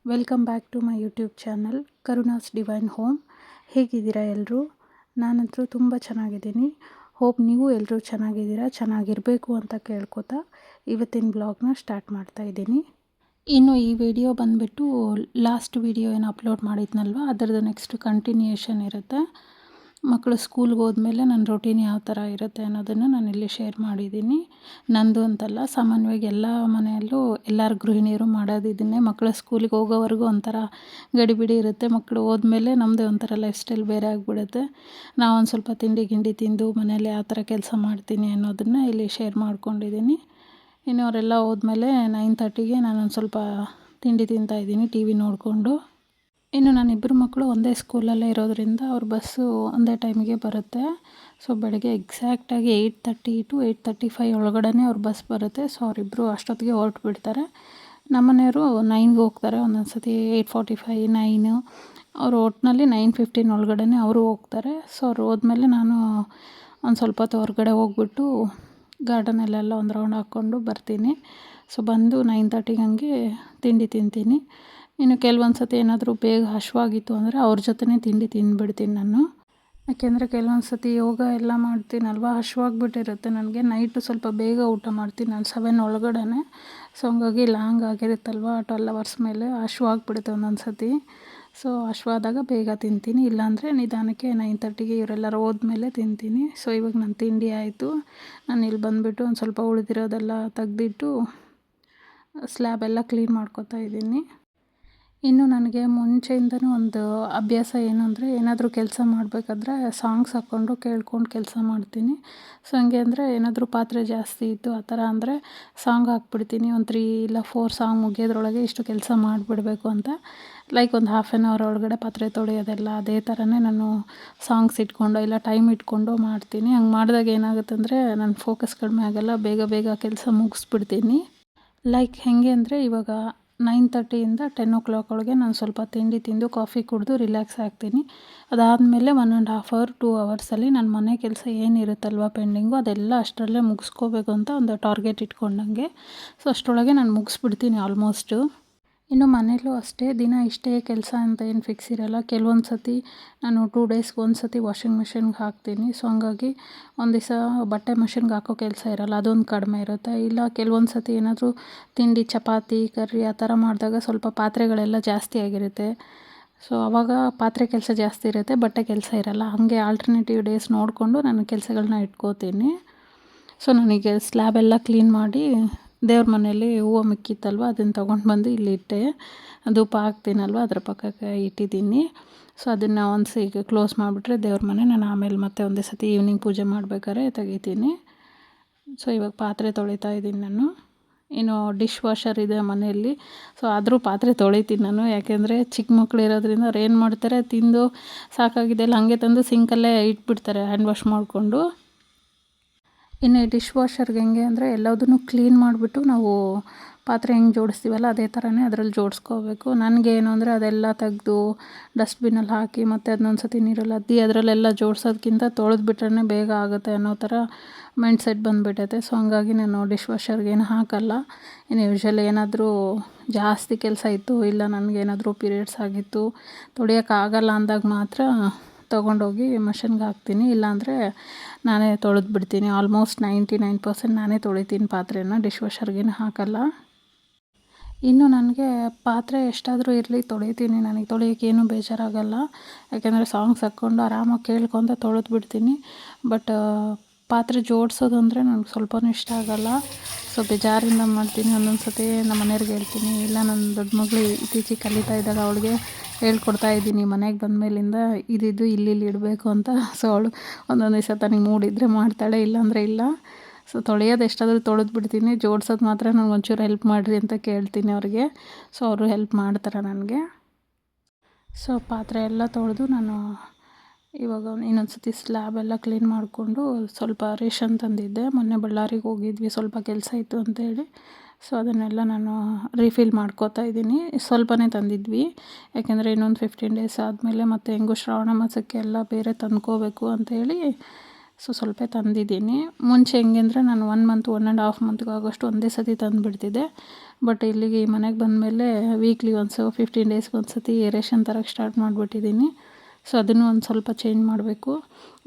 Welcome back to my YouTube channel Karuna's divine home. ಹೇಗಿದ್ದೀರಾ ಎಲ್ಲರೂ? ನಾನಂತೂ ತುಂಬ ಚೆನ್ನಾಗಿದ್ದೀನಿ. ಹೋಪ್ ನೀವು ಎಲ್ಲರೂ ಚೆನ್ನಾಗಿದ್ದೀರಾ, ಚೆನ್ನಾಗಿರಬೇಕು ಅಂತ ಕೇಳ್ಕೊತಾ ಇವತ್ತಿನ ಬ್ಲಾಗ್ನ ಸ್ಟಾರ್ಟ್ ಮಾಡ್ತಾ ಇದ್ದೀನಿ. ಇನ್ನು ಈ ವಿಡಿಯೋ ಬಂದುಬಿಟ್ಟು ಲಾಸ್ಟ್ ವಿಡಿಯೋ ಏನು ಅಪ್ಲೋಡ್ ಮಾಡಿದ್ನಲ್ವ ಅದರದ್ದು ನೆಕ್ಸ್ಟ್ ಕಂಟಿನ್ಯೂಯೇಷನ್ ಇರುತ್ತೆ. ಮಕ್ಕಳು ಸ್ಕೂಲ್ಗೆ ಹೋದ್ಮೇಲೆ ನನ್ನ ರೊಟೀನ್ ಯಾವ ಥರ ಇರುತ್ತೆ ಅನ್ನೋದನ್ನು ನಾನಿಲ್ಲಿ ಶೇರ್ ಮಾಡಿದ್ದೀನಿ. ನಂದು ಅಂತಲ್ಲ, ಸಾಮಾನ್ಯವಾಗಿ ಎಲ್ಲ ಮನೆಯಲ್ಲೂ ಎಲ್ಲರ ಗೃಹಿಣಿಯರು ಮಾಡೋದು ಇದನ್ನೇ. ಮಕ್ಕಳು ಸ್ಕೂಲಿಗೆ ಹೋಗೋವರೆಗೂ ಒಂಥರ ಗಡಿಬಿಡಿ ಇರುತ್ತೆ. ಮಕ್ಕಳು ಹೋದ್ಮೇಲೆ ನಮ್ಮದೇ ಒಂಥರ ಲೈಫ್ ಸ್ಟೈಲ್ ಬೇರೆ ಆಗಿಬಿಡುತ್ತೆ. ನಾವೊಂದು ಸ್ವಲ್ಪ ತಿಂಡಿ ತಿಂದು ಮನೇಲಿ ಯಾವ ಥರ ಕೆಲಸ ಮಾಡ್ತೀನಿ ಅನ್ನೋದನ್ನು ಇಲ್ಲಿ ಶೇರ್ ಮಾಡ್ಕೊಂಡಿದ್ದೀನಿ. ಇನ್ನು ಅವರೆಲ್ಲ ಹೋದ್ಮೇಲೆ 9:30ಗೆ ನಾನೊಂದು ಸ್ವಲ್ಪ ತಿಂಡಿ ತಿಂತಾಯಿದ್ದೀನಿ ಟಿ ವಿ ನೋಡಿಕೊಂಡು. ಇನ್ನು ನನ್ನಿಬ್ಬರು ಮಕ್ಕಳು ಒಂದೇ ಸ್ಕೂಲಲ್ಲೇ ಇರೋದರಿಂದ ಅವ್ರ ಬಸ್ಸು ಒಂದೇ ಟೈಮಿಗೆ ಬರುತ್ತೆ. ಸೊ ಬೆಳಗ್ಗೆ ಎಕ್ಸಾಕ್ಟಾಗಿ 8:30 to 8:35 ಒಳಗಡೆ ಅವ್ರ ಬಸ್ ಬರುತ್ತೆ. ಸೊ ಅವರಿಬ್ಬರು ಅಷ್ಟೊತ್ತಿಗೆ ಹೊರಟು ಬಿಡ್ತಾರೆ. ನಮ್ಮನೆಯವರು 9ಗೆ ಹೋಗ್ತಾರೆ, ಒಂದೊಂದು ಸತಿ 8:45, 9. ಅವರು ಒಟ್ಟಿನಲ್ಲಿ 9:15 ಒಳಗಡೆ ಅವರು ಹೋಗ್ತಾರೆ. ಸೊ ಅವ್ರು ಹೋದ್ಮೇಲೆ ನಾನು ಒಂದು ಸ್ವಲ್ಪ ಹೊತ್ತು ಹೊರಗಡೆ ಹೋಗ್ಬಿಟ್ಟು ಗಾರ್ಡನಲ್ಲೆಲ್ಲ ಒಂದು ರೌಂಡ್ ಹಾಕ್ಕೊಂಡು ಬರ್ತೀನಿ. ಸೊ ಬಂದು 9:30ಗೆ ಹಂಗೆ ತಿಂಡಿ ತಿಂತೀನಿ. ಇನ್ನು ಕೆಲವೊಂದು ಸತಿ ಏನಾದರೂ ಬೇಗ ಹಶ್ವಾಗಿತ್ತು ಅಂದರೆ ಅವ್ರ ಜೊತೆನೇ ತಿಂಡಿ ತಿಂದುಬಿಡ್ತೀನಿ ನಾನು. ಯಾಕೆಂದರೆ ಕೆಲವೊಂದು ಸತಿ ಯೋಗ ಎಲ್ಲ ಮಾಡ್ತೀನಲ್ವ, ಹಶ್ವಾಗಿಬಿಟ್ಟಿರುತ್ತೆ ನನಗೆ. ನೈಟು ಸ್ವಲ್ಪ ಬೇಗ ಊಟ ಮಾಡ್ತೀನಿ ನಾನು 7 ಒಳಗಡೆ. ಸೊ ಹಂಗಾಗಿ ಲಾಂಗ್ ಆಗಿರುತ್ತಲ್ವ 12 ಅವರ್ಸ್ ಮೇಲೆ ಹಶ್ವಾಗಿಬಿಡುತ್ತೆ ಒಂದೊಂದು ಸತಿ. ಸೊ ಹಶ್ವಾದಾಗ ಬೇಗ ತಿಂತೀನಿ, ಇಲ್ಲಾಂದರೆ ನಿಧಾನಕ್ಕೆ 9:30ಗೆ ಇವರೆಲ್ಲರೂ ಹೋದ್ಮೇಲೆ ತಿಂತೀನಿ. ಸೊ ಇವಾಗ ನನ್ನ ತಿಂಡಿ ಆಯಿತು. ನಾನು ಇಲ್ಲಿ ಬಂದುಬಿಟ್ಟು ಒಂದು ಸ್ವಲ್ಪ ಉಳಿದಿರೋದೆಲ್ಲ ತೆಗ್ದಿಟ್ಟು ಸ್ಲ್ಯಾಬೆಲ್ಲ ಕ್ಲೀನ್ ಮಾಡ್ಕೊತಾ ಇದ್ದೀನಿ. ಇನ್ನು ನನಗೆ ಮುಂಚೆಯಿಂದನೂ ಒಂದು ಅಭ್ಯಾಸ ಏನು ಅಂದರೆ, ಏನಾದರೂ ಕೆಲಸ ಮಾಡಬೇಕಾದ್ರೆ ಸಾಂಗ್ಸ್ ಹಾಕ್ಕೊಂಡು ಕೇಳ್ಕೊಂಡು ಕೆಲಸ ಮಾಡ್ತೀನಿ. ಸೊ ಹಂಗೆ ಅಂದರೆ ಏನಾದರೂ ಪಾತ್ರೆ ಜಾಸ್ತಿ ಇತ್ತು ಆ ಥರ ಅಂದರೆ ಸಾಂಗ್ ಹಾಕ್ಬಿಡ್ತೀನಿ. ಒಂದು 3 ಇಲ್ಲ 4 ಸಾಂಗ್ ಮುಗಿಯೋದ್ರೊಳಗೆ ಇಷ್ಟು ಕೆಲಸ ಮಾಡಿಬಿಡ್ಬೇಕು ಅಂತ. ಲೈಕ್ ಒಂದು 1/2 hour ಒಳಗಡೆ ಪಾತ್ರೆ ತೊಳೆಯೋದೆಲ್ಲ ಅದೇ ಥರನೇ ನಾನು ಸಾಂಗ್ಸ್ ಇಟ್ಕೊಂಡು ಇಲ್ಲ ಟೈಮ್ ಇಟ್ಕೊಂಡು ಮಾಡ್ತೀನಿ. ಹಂಗೆ ಮಾಡಿದಾಗ ಏನಾಗುತ್ತೆ ಅಂದರೆ ನನ್ನ ಫೋಕಸ್ ಕಡಿಮೆ ಆಗೋಲ್ಲ, ಬೇಗ ಕೆಲಸ ಮುಗಿಸ್ಬಿಡ್ತೀನಿ. ಲೈಕ್ ಹೇಗೆ ಅಂದರೆ ಇವಾಗ 9:30ಇಂದ 10 ಒಳಗೆ ನಾನು ಸ್ವಲ್ಪ ತಿಂಡಿ ತಿಂದು ಕಾಫಿ ಕುಡಿದು ರಿಲ್ಯಾಕ್ಸ್ ಆಗ್ತೀನಿ. ಅದಾದಮೇಲೆ 1.5 hour 2 ಅವರ್ಸಲ್ಲಿ ನನ್ನ ಮನೆ ಕೆಲಸ ಏನಿರುತ್ತಲ್ವ ಪೆಂಡಿಂಗು ಅದೆಲ್ಲ ಅಷ್ಟರಲ್ಲೇ ಮುಗಿಸ್ಕೋಬೇಕು ಅಂತ ಒಂದು ಟಾರ್ಗೆಟ್ ಇಟ್ಕೊಂಡಂಗೆ. ಸೊ ಅಷ್ಟರೊಳಗೆ ನಾನು ಮುಗಿಸ್ಬಿಡ್ತೀನಿ ಆಲ್ಮೋಸ್ಟು. ಇನ್ನು ಮನೇಲೂ ಅಷ್ಟೇ, ದಿನ ಇಷ್ಟೇ ಕೆಲಸ ಅಂತ ಏನು ಫಿಕ್ಸ್ ಇರೋಲ್ಲ. ಕೆಲವೊಂದು ಸತಿ ನಾನು 2 ಡೇಸ್ಗೆ ಒಂದು ಸತಿ ವಾಷಿಂಗ್ ಮಿಷಿನ್ಗೆ ಹಾಕ್ತೀನಿ. ಸೊ ಹಂಗಾಗಿ ಒಂದು ದಿವಸ ಬಟ್ಟೆ ಮಿಷಿನ್ಗೆ ಹಾಕೋ ಕೆಲಸ ಇರೋಲ್ಲ, ಅದೊಂದು ಕಡಿಮೆ ಇರುತ್ತೆ. ಇಲ್ಲ ಕೆಲವೊಂದು ಸತಿ ಏನಾದರೂ ತಿಂಡಿ ಚಪಾತಿ ಕರ್ರಿ ಆ ಥರ ಮಾಡಿದಾಗ ಸ್ವಲ್ಪ ಪಾತ್ರೆಗಳೆಲ್ಲ ಜಾಸ್ತಿ ಆಗಿರುತ್ತೆ. ಸೊ ಆವಾಗ ಪಾತ್ರೆ ಕೆಲಸ ಜಾಸ್ತಿ ಇರುತ್ತೆ, ಬಟ್ಟೆ ಕೆಲಸ ಇರೋಲ್ಲ. ಹಾಗೆ ಆಲ್ಟರ್ನೇಟಿವ್ ಡೇಸ್ ನೋಡಿಕೊಂಡು ನಾನು ಕೆಲಸಗಳನ್ನ ಇಟ್ಕೋತೀನಿ. ಸೊ ನನಗೆ ಸ್ಲ್ಯಾಬೆಲ್ಲ ಕ್ಲೀನ್ ಮಾಡಿ ದೇವ್ರ ಮನೆಯಲ್ಲಿ ಹೂವು ಮಿಕ್ಕಿತ್ತಲ್ವ ಅದನ್ನು ತೊಗೊಂಡು ಬಂದು ಇಲ್ಲಿ ಇಟ್ಟೆ. ಧೂಪ ಹಾಕ್ತೀನಲ್ವ ಅದ್ರ ಪಕ್ಕಕ್ಕೆ ಇಟ್ಟಿದ್ದೀನಿ. ಸೊ ಅದನ್ನು ಒಂದು ಈಗ ಕ್ಲೋಸ್ ಮಾಡಿಬಿಟ್ರೆ ದೇವ್ರ ಮನೆ ನಾನು ಆಮೇಲೆ ಮತ್ತೆ ಒಂದೇ ಸತಿ ಈವ್ನಿಂಗ್ ಪೂಜೆ ಮಾಡ್ಬೇಕಾದ್ರೆ ತೆಗಿತೀನಿ. ಸೊ ಇವಾಗ ಪಾತ್ರೆ ತೊಳಿತಾ ಇದ್ದೀನಿ ನಾನು. ಇನ್ನು ಡಿಶ್ ವಾಷರ್ ಇದೆ ಮನೆಯಲ್ಲಿ. ಸೊ ಆದರೂ ಪಾತ್ರೆ ತೊಳಿತೀನಿ ನಾನು, ಯಾಕೆಂದರೆ ಚಿಕ್ಕ ಮಕ್ಳು ಇರೋದ್ರಿಂದ ಅವ್ರು ಏನು ಮಾಡ್ತಾರೆ, ತಿಂದು ಸಾಕಾಗಿದೆಲ್ಲ ಹಾಗೆ ತಂದು ಸಿಂಕಲ್ಲೇ ಇಟ್ಬಿಡ್ತಾರೆ ಹ್ಯಾಂಡ್ ವಾಶ್ ಮಾಡಿಕೊಂಡು. ಇನ್ನು ಡಿಶ್ ವಾಷರ್ಗೆ ಹೆಂಗೆ ಅಂದರೆ ಎಲ್ಲದನ್ನು ಕ್ಲೀನ್ ಮಾಡಿಬಿಟ್ಟು ನಾವು ಪಾತ್ರೆ ಹೆಂಗೆ ಜೋಡಿಸ್ತೀವಲ್ಲ ಅದೇ ಥರನೇ ಅದರಲ್ಲಿ ಜೋಡಿಸ್ಕೋಬೇಕು. ನನಗೇನು ಅಂದರೆ ಅದೆಲ್ಲ ತೆಗೆದು ಡಸ್ಟ್ಬಿನ್ನಲ್ಲಿ ಹಾಕಿ ಮತ್ತು ಅದನ್ನೊಂದು ಸತಿ ನೀರಲ್ಲಿ ಅದ್ದಿ ಅದರಲ್ಲೆಲ್ಲ ಜೋಡಿಸೋದಕ್ಕಿಂತ ತೊಳೆದ್ಬಿಟ್ರೆ ಬೇಗ ಆಗುತ್ತೆ ಅನ್ನೋ ಥರ ಮೈಂಡ್ ಸೆಟ್ ಬಂದುಬಿಟ್ಟೈತೆ. ಸೊ ಹಂಗಾಗಿ ನಾನು ಡಿಶ್ ವಾಷರ್ಗೇನು ಹಾಕಲ್ಲ. ಇನ್ನು ಯೂಶ್ವಲಿ ಏನಾದರೂ ಜಾಸ್ತಿ ಕೆಲಸ ಇತ್ತು, ಇಲ್ಲ ನನಗೇನಾದರೂ ಪೀರಿಯಡ್ಸ್ ಆಗಿತ್ತು, ತೊಳೆಯೋಕ್ಕಾಗಲ್ಲ ಅಂದಾಗ ಮಾತ್ರ ತೊಗೊಂಡೋಗಿ ಮಷಿನ್ಗೆ ಹಾಕ್ತೀನಿ. ಇಲ್ಲಾಂದರೆ ನಾನೇ ತೊಳೆದ್ಬಿಡ್ತೀನಿ. ಆಲ್ಮೋಸ್ಟ್ 99% ನಾನೇ ತೊಳಿತೀನಿ ಪಾತ್ರೆನ, ಡಿಶ್ ವಾಷರ್ಗೇನು ಹಾಕಲ್ಲ. ಇನ್ನು ನನಗೆ ಪಾತ್ರೆ ಎಷ್ಟಾದರೂ ಇರಲಿ ತೊಳಿತೀನಿ, ನನಗೆ ತೊಳೆಯೋಕ್ಕೇನು ಬೇಜಾರಾಗಲ್ಲ. ಯಾಕೆಂದರೆ ಸಾಂಗ್ಸ್ ಹಾಕ್ಕೊಂಡು ಆರಾಮಾಗಿ ಕೇಳ್ಕೊತ ತೊಳೆದ್ಬಿಡ್ತೀನಿ. ಬಟ್ ಪಾತ್ರೆ ಜೋಡಿಸೋದು ಅಂದರೆ ನನಗೆ ಸ್ವಲ್ಪನೂ ಇಷ್ಟ ಆಗಲ್ಲ. ಸೊ ಬೇಜಾರಿಂದ ಮಾಡ್ತೀನಿ. ಒಂದೊಂದು ಸತಿ ನಮ್ಮ ಮನೆಯವ್ರಿಗೆ ಹೇಳ್ತೀನಿ, ಇಲ್ಲ ನನ್ನ ದೊಡ್ಡ ಮಗಳು ಇತ್ತೀಚೆಗೆ ಕಲಿತಾ ಇದ್ದಾಗ ಅವಳಿಗೆ ಹೇಳ್ಕೊಡ್ತಾ ಇದ್ದೀನಿ ಮನೆಗೆ ಬಂದಮೇಲಿಂದ ಇದಿದ್ದು ಇಲ್ಲಿ ಇಡಬೇಕು ಅಂತ. ಸೊ ಅವಳು ಒಂದೊಂದು ದಿವಸ ತನಗೆ ಮೂಡಿದ್ರೆ ಮಾಡ್ತಾಳೆ, ಇಲ್ಲಾಂದರೆ ಇಲ್ಲ. ಸೊ ತೊಳೆಯೋದು ಎಷ್ಟಾದರೂ ತೊಳೆದ್ಬಿಡ್ತೀನಿ, ಜೋಡಿಸೋದು ಮಾತ್ರ ನನಗೆ ಒಂಚೂರು ಹೆಲ್ಪ್ ಮಾಡಿರಿ ಅಂತ ಕೇಳ್ತೀನಿ ಅವ್ರಿಗೆ. ಸೊ ಅವರು ಹೆಲ್ಪ್ ಮಾಡ್ತಾರೆ ನನಗೆ. ಸೊ ಪಾತ್ರೆ ಎಲ್ಲ ತೊಳೆದು ನಾನು ಇವಾಗ ಇನ್ನೊಂದು ಸತಿ ಸ್ಲ್ಯಾಬೆಲ್ಲ ಕ್ಲೀನ್ ಮಾಡಿಕೊಂಡು ಸ್ವಲ್ಪ ರೇಷನ್ ತಂದಿದ್ದೆ. ಮೊನ್ನೆ ಬಳ್ಳಾರಿಗೆ ಹೋಗಿದ್ವಿ, ಸ್ವಲ್ಪ ಕೆಲಸ ಇತ್ತು ಅಂತೇಳಿ. ಸೊ ಅದನ್ನೆಲ್ಲ ನಾನು ರೀಫಿಲ್ ಮಾಡ್ಕೋತಾ ಇದ್ದೀನಿ. ಸ್ವಲ್ಪನೇ ತಂದಿದ್ವಿ, ಯಾಕೆಂದರೆ ಇನ್ನೊಂದು 15 ಡೇಸ್ ಆದಮೇಲೆ ಮತ್ತು ಹೆಂಗೂ ಶ್ರಾವಣ ಮಾಸಕ್ಕೆ ಎಲ್ಲ ಬೇರೆ ತಂದ್ಕೋಬೇಕು ಅಂಥೇಳಿ ಸೊ ಸ್ವಲ್ಪ ತಂದಿದ್ದೀನಿ. ಮುಂಚೆ ಹೆಂಗೆ ಅಂದರೆ ನಾನು 1 month 1.5 monthಗೆ ಆಗೋಷ್ಟು ಒಂದೇ ಸತಿ ತಂದುಬಿಡ್ತಿದ್ದೆ. ಬಟ್ ಇಲ್ಲಿಗೆ ಈ ಮನೆಗೆ ಬಂದಮೇಲೆ ವೀಕ್ಲಿ ಒನ್ಸು 15 ಡೇಸ್ಗೆ ಒಂದು ಸತಿ ರೇಷನ್ ತರಕ್ಕೆ ಸ್ಟಾರ್ಟ್ ಮಾಡಿಬಿಟ್ಟಿದ್ದೀನಿ. ಸೊ ಅದನ್ನು ಒಂದು ಸ್ವಲ್ಪ ಚೇಂಜ್ ಮಾಡಬೇಕು.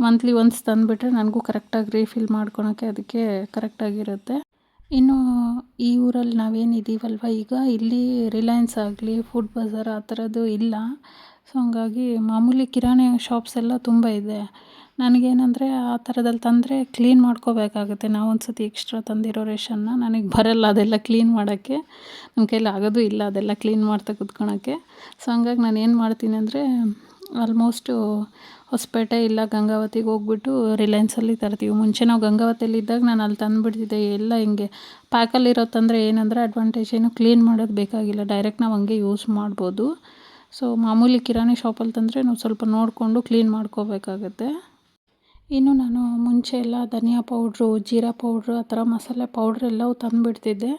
ಮಂತ್ಲಿ ಒನ್ಸ್ ತಂದುಬಿಟ್ರೆ ನನಗೂ ಕರೆಕ್ಟಾಗಿ ರೀಫಿಲ್ ಮಾಡ್ಕೊಳಕ್ಕೆ ಅದಕ್ಕೆ ಕರೆಕ್ಟಾಗಿರುತ್ತೆ. ಇನ್ನು ಈ ಊರಲ್ಲಿ ನಾವೇನಿದ್ದೀವಲ್ವ ಈಗ, ಇಲ್ಲಿ ರಿಲಯನ್ಸ್ ಆಗಲಿ, ಫುಡ್ ಬಜಾರ್ ಆ ಥರದ್ದು ಇಲ್ಲ. ಸೊ ಹಂಗಾಗಿ ಮಾಮೂಲಿ ಕಿರಾಣಿ ಶಾಪ್ಸ್ ಎಲ್ಲ ತುಂಬ ಇದೆ. ನನಗೇನಂದರೆ ಆ ಥರದಲ್ಲಿ ತಂದರೆ ಕ್ಲೀನ್ ಮಾಡ್ಕೋಬೇಕಾಗುತ್ತೆ. ನಾವು ಒಂದು ಸತಿ ಎಕ್ಸ್ಟ್ರಾ ತಂದಿರೋ ರೇಷನ್ನ ನನಗೆ ಬರಲ್ಲ ಅದೆಲ್ಲ ಕ್ಲೀನ್ ಮಾಡೋಕ್ಕೆ. ನಮ್ಮ ಕೈಲಿ ಆಗೋದು ಇಲ್ಲ ಅದೆಲ್ಲ ಕ್ಲೀನ್ ಮಾಡ್ತಾ ಕೂತ್ಕೊಳಕ್ಕೆ. ಸೊ ಹಂಗಾಗಿ ನಾನು ಏನು ಮಾಡ್ತೀನಿ ಅಂದರೆ ಆಲ್ಮೋಸ್ಟು ಹೊಸಪೇಟೆ ಇಲ್ಲ ಗಂಗಾವತಿಗೆ ಹೋಗ್ಬಿಟ್ಟು ರಿಲಯನ್ಸಲ್ಲಿ ತರ್ತೀವಿ. ಮುಂಚೆ ನಾವು ಗಂಗಾವತಿಯಲ್ಲಿದ್ದಾಗ ನಾನು ಅಲ್ಲಿ ತಂದುಬಿಡ್ತಿದ್ದೆ. ಎಲ್ಲ ಹಿಂಗೆ ಪ್ಯಾಕಲ್ಲಿರೋ ತಂದರೆ ಏನಂದರೆ ಅಡ್ವಾಂಟೇಜ್ ಏನು ಕ್ಲೀನ್ ಮಾಡೋದು ಬೇಕಾಗಿಲ್ಲ, ಡೈರೆಕ್ಟ್ ನಾವು ಹಂಗೆ ಯೂಸ್ ಮಾಡ್ಬೋದು. ಸೊ ಮಾಮೂಲಿ ಕಿರಾಣಿ ಶಾಪಲ್ಲಿ ತಂದರೆ ನಾವು ಸ್ವಲ್ಪ ನೋಡಿಕೊಂಡು ಕ್ಲೀನ್ ಮಾಡ್ಕೋಬೇಕಾಗತ್ತೆ. ಇನ್ನು ನಾನು ಮುಂಚೆ ಎಲ್ಲ ಧನಿಯಾ ಪೌಡ್ರು, ಜೀರಾ ಪೌಡ್ರು ಆ ಥರ ಮಸಾಲೆ ಪೌಡ್ರ್ ಎಲ್ಲವೂ ತಂದುಬಿಡ್ತಿದ್ದೆ.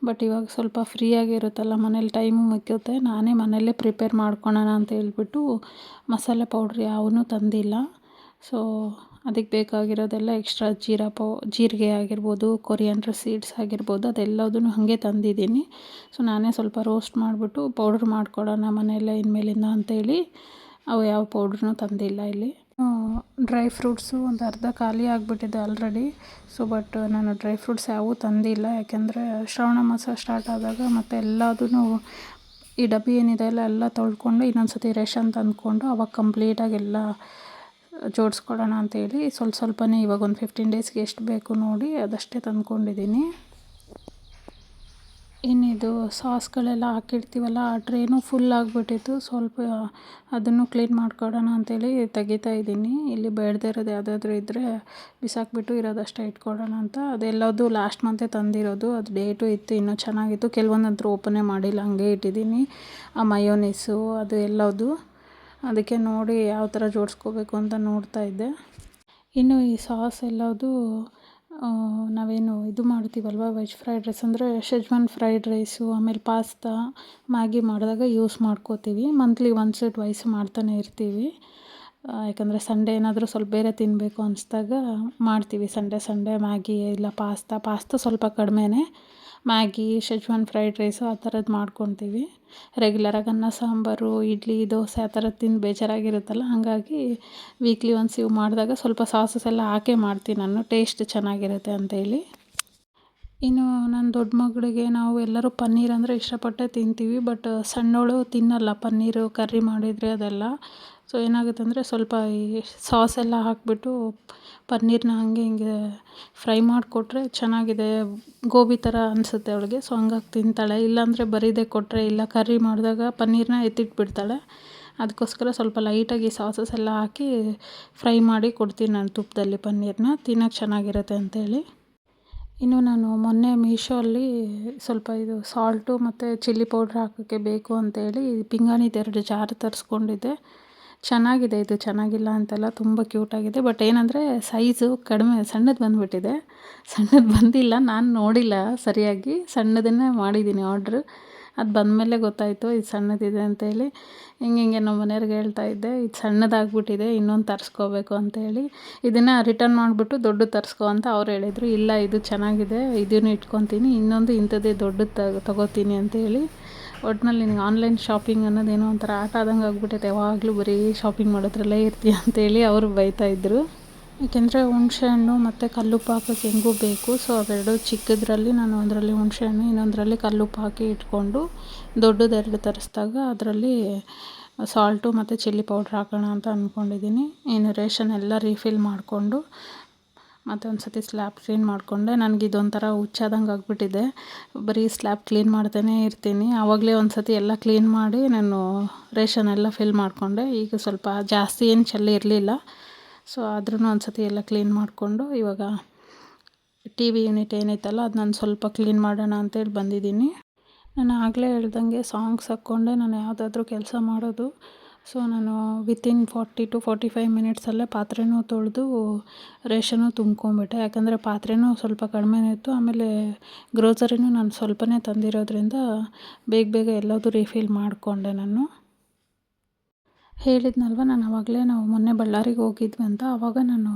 ಬಟ್ ಇವಾಗ ಸ್ವಲ್ಪ ಫ್ರೀಯಾಗಿರುತ್ತಲ್ಲ ಮನೇಲಿ, ಟೈಮು ಮುಗ್ಯುತ್ತೆ. ನಾನೇ ಮನೆಯಲ್ಲೇ ಪ್ರಿಪೇರ್ ಮಾಡ್ಕೊಳೋಣ ಅಂತ ಹೇಳ್ಬಿಟ್ಟು ಮಸಾಲೆ ಪೌಡ್ರ್ ಯಾವನ್ನೂ ತಂದಿಲ್ಲ. ಸೊ ಅದಕ್ಕೆ ಬೇಕಾಗಿರೋದೆಲ್ಲ ಎಕ್ಸ್ಟ್ರಾ ಜೀರಿಗೆ ಆಗಿರ್ಬೋದು, ಕೊರಿಯಾಂಡ್ರ್ ಸೀಡ್ಸ್ ಆಗಿರ್ಬೋದು, ಅದೆಲ್ಲದನ್ನು ಹಾಗೆ ತಂದಿದ್ದೀನಿ. ಸೊ ನಾನೇ ಸ್ವಲ್ಪ ರೋಸ್ಟ್ ಮಾಡಿಬಿಟ್ಟು ಪೌಡ್ರ್ ಮಾಡ್ಕೊಳ್ಳೋಣ ಮನೆಯಲ್ಲೇ ಇನ್ಮೇಲಿಂದ ಅಂತೇಳಿ ಅವು ಯಾವ ಪೌಡ್ರನ್ನೂ ತಂದಿಲ್ಲ ಇಲ್ಲಿ. ಡ್ರೈ ಫ್ರೂಟ್ಸು ಒಂದು ಅರ್ಧ ಖಾಲಿ ಆಗಿಬಿಟ್ಟಿದೆ ಆಲ್ರೆಡಿ. ಸೊ ಬಟ್ ನಾನು ಡ್ರೈ ಫ್ರೂಟ್ಸ್ ಯಾವೂ ತಂದಿಲ್ಲ, ಯಾಕೆಂದರೆ ಶ್ರಾವಣ ಮಾಸ ಸ್ಟಾರ್ಟ್ ಆದಾಗ ಮತ್ತು ಎಲ್ಲದೂ ಈ ಡಬ್ಬಿ ಏನಿದೆ ಎಲ್ಲ ತೊಳ್ಕೊಂಡು ಇನ್ನೊಂದು ಸತಿ ರೇಷನ್ ತಂದ್ಕೊಂಡು ಅವಾಗ ಕಂಪ್ಲೀಟಾಗಿ ಎಲ್ಲ ಜೋಡಿಸ್ಕೊಳ್ಳೋಣ ಅಂತೇಳಿ ಸ್ವಲ್ಪನೇ ಇವಾಗ ಒಂದು 15 ಡೇಸ್ಗೆ ಎಷ್ಟು ಬೇಕು ನೋಡಿ ಅದಷ್ಟೇ ತಂದ್ಕೊಂಡಿದ್ದೀನಿ. ಇನ್ನಿದು ಸಾಸ್ಗಳೆಲ್ಲ ಹಾಕಿರ್ತೀವಲ್ಲ ಆ ಟ್ರೇನೂ ಫುಲ್ ಆಗಿಬಿಟ್ಟಿತ್ತು. ಸ್ವಲ್ಪ ಅದನ್ನು ಕ್ಲೀನ್ ಮಾಡ್ಕೊಳ್ಳೋಣ ಅಂತೇಳಿ ತೆಗಿತಾ ಇದ್ದೀನಿ. ಇಲ್ಲಿ ಬೇಡದೇ ಇರೋದು ಯಾವುದಾದ್ರೂ ಇದ್ದರೆ ಬಿಸಾಕಿಬಿಟ್ಟು ಇರೋದಷ್ಟೇ ಇಟ್ಕೊಳ್ಳೋಣ ಅಂತ. ಅದೆಲ್ಲದು ಲಾಸ್ಟ್ ಮಂತೇ ತಂದಿರೋದು, ಅದು ಡೇಟು ಇತ್ತು, ಇನ್ನೂ ಚೆನ್ನಾಗಿತ್ತು. ಕೆಲವೊಂದಂತೂ ಓಪನೇ ಮಾಡಿಲ್ಲ, ಹಂಗೆ ಇಟ್ಟಿದ್ದೀನಿ. ಆ ಮಯೋನೀಸು ಅದು ಎಲ್ಲದು, ಅದಕ್ಕೆ ನೋಡಿ ಯಾವ ಥರ ಜೋಡಿಸ್ಕೋಬೇಕು ಅಂತ ನೋಡ್ತಾ ಇದ್ದೆ. ಇನ್ನು ಈ ಸಾಸ್ ಎಲ್ಲದು ನಾವೇನು ಇದು ಮಾಡ್ತೀವಲ್ವ, ವೆಜ್ ಫ್ರೈಡ್ ರೈಸ್ ಅಂದರೆ ಶೆಜ್ವಾನ್ ಫ್ರೈಡ್ ರೈಸು, ಆಮೇಲೆ ಪಾಸ್ತಾ, ಮ್ಯಾಗಿ ಮಾಡಿದಾಗ ಯೂಸ್ ಮಾಡ್ಕೋತೀವಿ. ಮಂತ್ಲಿ ಒನ್ಸ್ ಟ್ವೈಸ್ ಮಾಡ್ತಾನೆ ಇರ್ತೀವಿ. ಯಾಕಂದರೆ ಸಂಡೇ ಏನಾದರೂ ಸ್ವಲ್ಪ ಬೇರೆ ತಿನ್ನಬೇಕು ಅನಿಸ್ದಾಗ ಮಾಡ್ತೀವಿ. ಸಂಡೇ ಮ್ಯಾಗಿ ಇಲ್ಲ ಪಾಸ್ತಾ ಸ್ವಲ್ಪ ಕಡಿಮೆನೇ. ಮ್ಯಾಗಿ, ಶೆಜ್ವಾನ್ ಫ್ರೈಡ್ ರೈಸು ಆ ಥರದ್ದು ಮಾಡ್ಕೊತೀವಿ. ರೆಗ್ಯುಲರಾಗಿ ಅನ್ನ ಸಾಂಬಾರು, ಇಡ್ಲಿ, ದೋಸೆ ಆ ಥರದ್ದು ತಿಂದು ಬೇಜಾರಾಗಿರುತ್ತಲ್ಲ, ಹಾಗಾಗಿ ವೀಕ್ಲಿ ಒನ್ಸ್ ಇವು ಮಾಡಿದಾಗ ಸ್ವಲ್ಪ ಸಾಸಸ್ ಎಲ್ಲ ಹಾಕೇ ಮಾಡ್ತೀನಿ ನಾನು, ಟೇಸ್ಟ್ ಚೆನ್ನಾಗಿರುತ್ತೆ ಅಂತೇಳಿ. ಇನ್ನು ನನ್ನ ದೊಡ್ಡ ಮಗಳಿಗೆ ನಾವು ಎಲ್ಲರೂ ಪನ್ನೀರ್ ಅಂದರೆ ಇಷ್ಟಪಟ್ಟೆ ತಿಂತೀವಿ. ಬಟ್ ಸಣ್ಣವಳು ತಿನ್ನಲ್ಲ ಪನ್ನೀರು, ಕರ್ರಿ ಮಾಡಿದರೆ ಅದೆಲ್ಲ. ಸೊ ಏನಾಗುತ್ತೆ ಅಂದರೆ ಸ್ವಲ್ಪ ಈ ಸಾಸ್ ಎಲ್ಲ ಹಾಕಿಬಿಟ್ಟು ಪನ್ನೀರನ್ನ ಹಿಂಗೆ ಫ್ರೈ ಮಾಡಿಕೊಟ್ರೆ ಚೆನ್ನಾಗಿದೆ, ಗೋಬಿ ಥರ ಅನಿಸುತ್ತೆ ಅವಳಿಗೆ. ಸೊ ಹಂಗಾಗಿ ತಿಂತಾಳೆ. ಇಲ್ಲಾಂದರೆ ಬರೀದೆ ಕೊಟ್ಟರೆ ಇಲ್ಲ ಕರ್ರಿ ಮಾಡಿದಾಗ ಪನ್ನೀರನ್ನ ಎತ್ತಿಟ್ಬಿಡ್ತಾಳೆ. ಅದಕ್ಕೋಸ್ಕರ ಸ್ವಲ್ಪ ಲೈಟಾಗಿ ಸಾಸಸ್ ಎಲ್ಲ ಹಾಕಿ ಫ್ರೈ ಮಾಡಿ ಕೊಡ್ತೀನಿ ನಾನು ತುಪ್ಪದಲ್ಲಿ ಪನ್ನೀರನ್ನ, ತಿನ್ನೋಕ್ಕೆ ಚೆನ್ನಾಗಿರುತ್ತೆ ಅಂತೇಳಿ. ಇನ್ನು ನಾನು ಮೊನ್ನೆ ಮೀಶೋಲ್ಲಿ ಸ್ವಲ್ಪ ಇದು ಸಾಲ್ಟು ಮತ್ತು ಚಿಲ್ಲಿ ಪೌಡ್ರ್ ಹಾಕೋಕ್ಕೆ ಬೇಕು ಅಂತೇಳಿ ಪಿಂಗಾಣಿದು 2 ಜಾರ್ ತರಿಸ್ಕೊಂಡಿದ್ದೆ. ಚೆನ್ನಾಗಿದೆ, ಇದು ಚೆನ್ನಾಗಿಲ್ಲ ಅಂತಲ್ಲ, ತುಂಬ ಕ್ಯೂಟಾಗಿದೆ. ಬಟ್ ಏನಂದರೆ ಸೈಜು ಕಡಿಮೆ, ಸಣ್ಣದು ಬಂದುಬಿಟ್ಟಿದೆ. ಸಣ್ಣದು ಬಂದಿಲ್ಲ, ನಾನು ನೋಡಿಲ್ಲ ಸರಿಯಾಗಿ, ಸಣ್ಣದನ್ನೇ ಮಾಡಿದ್ದೀನಿ ಆರ್ಡ್ರು. ಅದು ಬಂದಮೇಲೆ ಗೊತ್ತಾಯಿತು ಇದು ಸಣ್ಣದಿದೆ ಅಂತೇಳಿ. ಹಿಂಗೆ ನಮ್ಮ ಮನೆಯವ್ರಿಗೆ ಹೇಳ್ತಾಯಿದ್ದೆ, ಇದು ಸಣ್ಣದಾಗ್ಬಿಟ್ಟಿದೆ, ಇನ್ನೊಂದು ತರಿಸ್ಕೋಬೇಕು ಅಂತೇಳಿ. ಇದನ್ನು ರಿಟರ್ನ್ ಮಾಡಿಬಿಟ್ಟು ದೊಡ್ಡದು ತರಿಸ್ಕೊ ಅಂತ ಅವ್ರು ಹೇಳಿದರು. ಇಲ್ಲ ಇದು ಚೆನ್ನಾಗಿದೆ, ಇದನ್ನು ಇಟ್ಕೊತೀನಿ, ಇನ್ನೊಂದು ಇಂಥದ್ದೇ ದೊಡ್ಡದು ತಗೋತೀನಿ ಅಂತೇಳಿ. ಒಟ್ಟಿನಲ್ಲಿ ನಿನಗೆ ಆನ್ಲೈನ್ ಶಾಪಿಂಗ್ ಅನ್ನೋದೇನೋ ಒಂಥರ ಆಟ ಆದಂಗೆ ಆಗ್ಬಿಟ್ಟೈತೆ, ಯಾವಾಗಲೂ ಬರೀ ಶಾಪಿಂಗ್ ಮಾಡೋದ್ರಲ್ಲೇ ಇರ್ತೀಯ ಅಂತೇಳಿ ಅವರು ಬೈತಾಯಿದ್ರು. ಏಕೆಂದರೆ ಹುಣಸೆಹಣ್ಣು ಮತ್ತು ಕಲ್ಲುಪ್ಪು ಹಾಕೋಕ್ಕೆ ಹೆಂಗೂ ಬೇಕು. ಸೊ ಅವೆರಡು ಚಿಕ್ಕದ್ರಲ್ಲಿ ನಾನು ಒಂದರಲ್ಲಿ ಹುಣಸೆಹಣ್ಣು, ಇನ್ನೊಂದರಲ್ಲಿ ಕಲ್ಲುಪ್ಪು ಹಾಕಿ ಇಟ್ಕೊಂಡು ದೊಡ್ಡದು 2 ತರಿಸಿದಾಗ ಅದರಲ್ಲಿ ಸಾಲ್ಟು ಮತ್ತು ಚಿಲ್ಲಿ ಪೌಡ್ರ್ ಹಾಕೋಣ ಅಂತ ಅಂದ್ಕೊಂಡಿದ್ದೀನಿ. ಇನ್ನು ರೇಷನ್ ಎಲ್ಲ ರೀಫಿಲ್ ಮಾಡಿಕೊಂಡು ಮತ್ತು ಒಂದು ಸತಿ ಸ್ಲ್ಯಾಬ್ ಕ್ಲೀನ್ ಮಾಡಿಕೊಂಡೆ. ನನಗೆ ಇದೊಂಥರ ಹುಚ್ಚಾದಂಗೆ ಆಗಿಬಿಟ್ಟಿದೆ, ಬರೀ ಸ್ಲ್ಯಾಬ್ ಕ್ಲೀನ್ ಮಾಡ್ತಾನೇ ಇರ್ತೀನಿ. ಆವಾಗಲೇ ಒಂದು ಸತಿ ಎಲ್ಲ ಕ್ಲೀನ್ ಮಾಡಿ ನಾನು ರೇಷನ್ ಎಲ್ಲ ಫಿಲ್ ಮಾಡಿಕೊಂಡೆ. ಈಗ ಸ್ವಲ್ಪ ಜಾಸ್ತಿ ಏನು ಚೆಲ್ಲಿ ಇರಲಿಲ್ಲ. ಸೊ ಆದ್ರೂ ಒಂದು ಸತಿ ಎಲ್ಲ ಕ್ಲೀನ್ ಮಾಡಿಕೊಂಡು ಇವಾಗ TV ಯೂನಿಟ್ ಏನೈತಲ್ಲ ಅದು ನಾನು ಸ್ವಲ್ಪ ಕ್ಲೀನ್ ಮಾಡೋಣ ಅಂತೇಳಿ ಬಂದಿದ್ದೀನಿ. ನಾನು ಆಗಲೇ ಹೇಳ್ದಂಗೆ ಸಾಂಗ್ಸ್ ಹಾಕ್ಕೊಂಡೆ ನಾನು ಯಾವುದಾದ್ರೂ ಕೆಲಸ ಮಾಡೋದು. ಸೊ ನಾನು ವಿತಿನ್ 40 to 45 ಮಿನಿಟ್ಸಲ್ಲೇ ಪಾತ್ರೆನೂ ತೊಳೆದು ರೇಷನ್ನು ತುಂಬ್ಕೊಂಬಿಟ್ಟೆ. ಯಾಕಂದರೆ ಪಾತ್ರೆನೂ ಸ್ವಲ್ಪ ಕಡಿಮೆನೇ ಇತ್ತು, ಆಮೇಲೆ ಗ್ರೋಸರಿನೂ ನಾನು ಸ್ವಲ್ಪನೇ ತಂದಿರೋದ್ರಿಂದ ಬೇಗ ಎಲ್ಲದೂ ರೀಫಿಲ್ ಮಾಡಿಕೊಂಡೆ ನಾನು. ಹೇಳಿದ್ನಲ್ವ ನಾನು ಆವಾಗಲೇ, ನಾವು ಮೊನ್ನೆ ಬಳ್ಳಾರಿಗೆ ಹೋಗಿದ್ವಿ ಅಂತ, ಆವಾಗ ನಾನು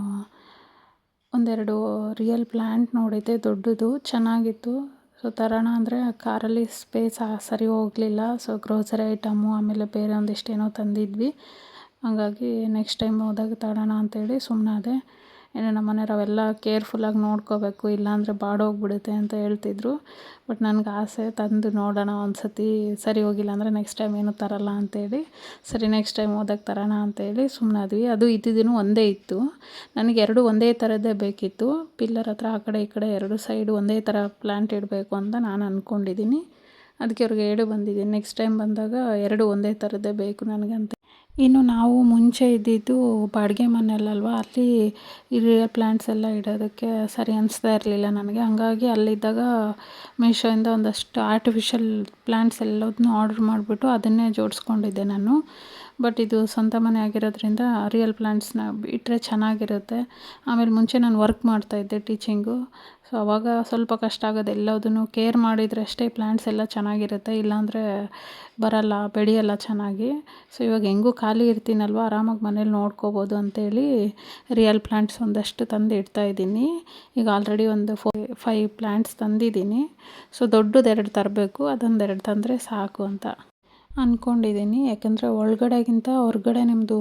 ಒಂದೆರಡು ರಿಯಲ್ ಪ್ಲ್ಯಾಂಟ್ ನೋಡಿದ್ದೆ, ದೊಡ್ಡದು ಚೆನ್ನಾಗಿತ್ತು. ಸೊ ತರೋಣ ಅಂದರೆ ಕಾರಲ್ಲಿ ಸ್ಪೇಸ್ ಸರಿ ಹೋಗಲಿಲ್ಲ. ಸೊ ಗ್ರೋಸರಿ ಐಟಮು ಆಮೇಲೆ ಬೇರೆ ಒಂದಿಷ್ಟು ಏನೋ ತಂದಿದ್ವಿ. ಹಾಗಾಗಿ ನೆಕ್ಸ್ಟ್ ಟೈಮ್ ಹೋದಾಗ ತರೋಣ ಅಂತೇಳಿ ಸುಮ್ಮನಾದೆ. ಇನ್ನು ನಮ್ಮ ಮನೆಯವ್ರು ಅವೆಲ್ಲ ಕೇರ್ಫುಲ್ಲಾಗಿ ನೋಡ್ಕೋಬೇಕು, ಇಲ್ಲಾಂದರೆ ಬಾಡೋಗ್ಬಿಡುತ್ತೆ ಅಂತ ಹೇಳ್ತಿದ್ರು. ಬಟ್ ನನಗೆ ಆಸೆ ತಂದು ನೋಡೋಣ ಒಂದು ಸತಿ, ಸರಿ ಹೋಗಿಲ್ಲ ಅಂದರೆ ನೆಕ್ಸ್ಟ್ ಟೈಮ್ ಏನೂ ತರಲ್ಲ ಅಂತೇಳಿ. ಸರಿ ನೆಕ್ಸ್ಟ್ ಟೈಮ್ ಹೋದಾಗ ತರೋಣ ಅಂತೇಳಿ ಸುಮ್ಮನಾದ್ವಿ. ಅದು ಇದ್ದಿದ್ದು ಒಂದೇ ಇತ್ತು. ನನಗೆ ಎರಡು ಒಂದೇ ಥರದ್ದೇ ಬೇಕಿತ್ತು. ಪಿಲ್ಲರ್ ಹತ್ರ ಆ ಕಡೆ ಈ ಕಡೆ ಎರಡು ಸೈಡು ಒಂದೇ ಥರ ಪ್ಲ್ಯಾಂಟ್ ಇಡಬೇಕು ಅಂತ ನಾನು ಅಂದ್ಕೊಂಡಿದ್ದೀನಿ. ಅದಕ್ಕೆ ಅವ್ರಿಗೆ ಹೇಳಿ ಬಂದಿದ್ದೀನಿ, ನೆಕ್ಸ್ಟ್ ಟೈಮ್ ಬಂದಾಗ ಎರಡು ಒಂದೇ ಥರದ್ದೇ ಬೇಕು ನನಗಂತ. ಇನ್ನು ನಾವು ಮುಂಚೆ ಇದ್ದಿದ್ದು ಬಾಡಿಗೆ ಮನೆಯಲ್ಲಲ್ವ, ಅಲ್ಲಿ ಈ ರಿಯಲ್ ಪ್ಲ್ಯಾಂಟ್ಸ್ ಎಲ್ಲ ಇಡೋದಕ್ಕೆ ಸರಿ ಅನಿಸ್ತಾ ಇರಲಿಲ್ಲ ನನಗೆ. ಹಂಗಾಗಿ ಅಲ್ಲಿದ್ದಾಗ ಮೀಶೋಯಿಂದ ಒಂದಷ್ಟು ಆರ್ಟಿಫಿಷಿಯಲ್ ಪ್ಲ್ಯಾಂಟ್ಸ್ ಎಲ್ಲದನ್ನೂ ಆರ್ಡ್ರ್ ಮಾಡಿಬಿಟ್ಟು ಅದನ್ನೇ ಜೋಡಿಸ್ಕೊಂಡಿದ್ದೆ ನಾನು. ಬಟ್ ಇದು ಸ್ವಂತ ಮನೆ ಆಗಿರೋದ್ರಿಂದ ರಿಯಲ್ ಪ್ಲ್ಯಾಂಟ್ಸ್ನ ಇಟ್ಟರೆ ಚೆನ್ನಾಗಿರುತ್ತೆ. ಆಮೇಲೆ ಮುಂಚೆ ನಾನು ವರ್ಕ್ ಮಾಡ್ತಾಯಿದ್ದೆ ಟೀಚಿಂಗು. ಸೊ ಅವಾಗ ಸ್ವಲ್ಪ ಕಷ್ಟ ಆಗೋದು, ಎಲ್ಲದನ್ನು ಕೇರ್ ಮಾಡಿದರೆ ಅಷ್ಟೇ ಪ್ಲ್ಯಾಂಟ್ಸ್ ಎಲ್ಲ ಚೆನ್ನಾಗಿರುತ್ತೆ, ಇಲ್ಲಾಂದರೆ ಬರಲ್ಲ, ಬೆಳೆಯಲ್ಲ ಚೆನ್ನಾಗಿ. ಸೊ ಇವಾಗ ಹೆಂಗೂ ಖಾಲಿ ಇರ್ತೀನಲ್ವ, ಆರಾಮಾಗಿ ಮನೇಲಿ ನೋಡ್ಕೋಬೋದು ಅಂತೇಳಿ ರಿಯಲ್ ಪ್ಲ್ಯಾಂಟ್ಸ್ ಒಂದಷ್ಟು ತಂದು ಇಡ್ತಾಯಿದ್ದೀನಿ. ಈಗ ಆಲ್ರೆಡಿ ಒಂದು 5 ಪ್ಲ್ಯಾಂಟ್ಸ್ ತಂದಿದ್ದೀನಿ. ಸೊ ದೊಡ್ಡದು 2 ತರಬೇಕು, ಅದೊಂದು 2 ತಂದರೆ ಸಾಕು ಅಂತ ಅಂದ್ಕೊಂಡಿದ್ದೀನಿ. ಯಾಕೆಂದರೆ ಒಳಗಡೆಗಿಂತ ಹೊರಗಡೆ ನಿಮ್ಮದು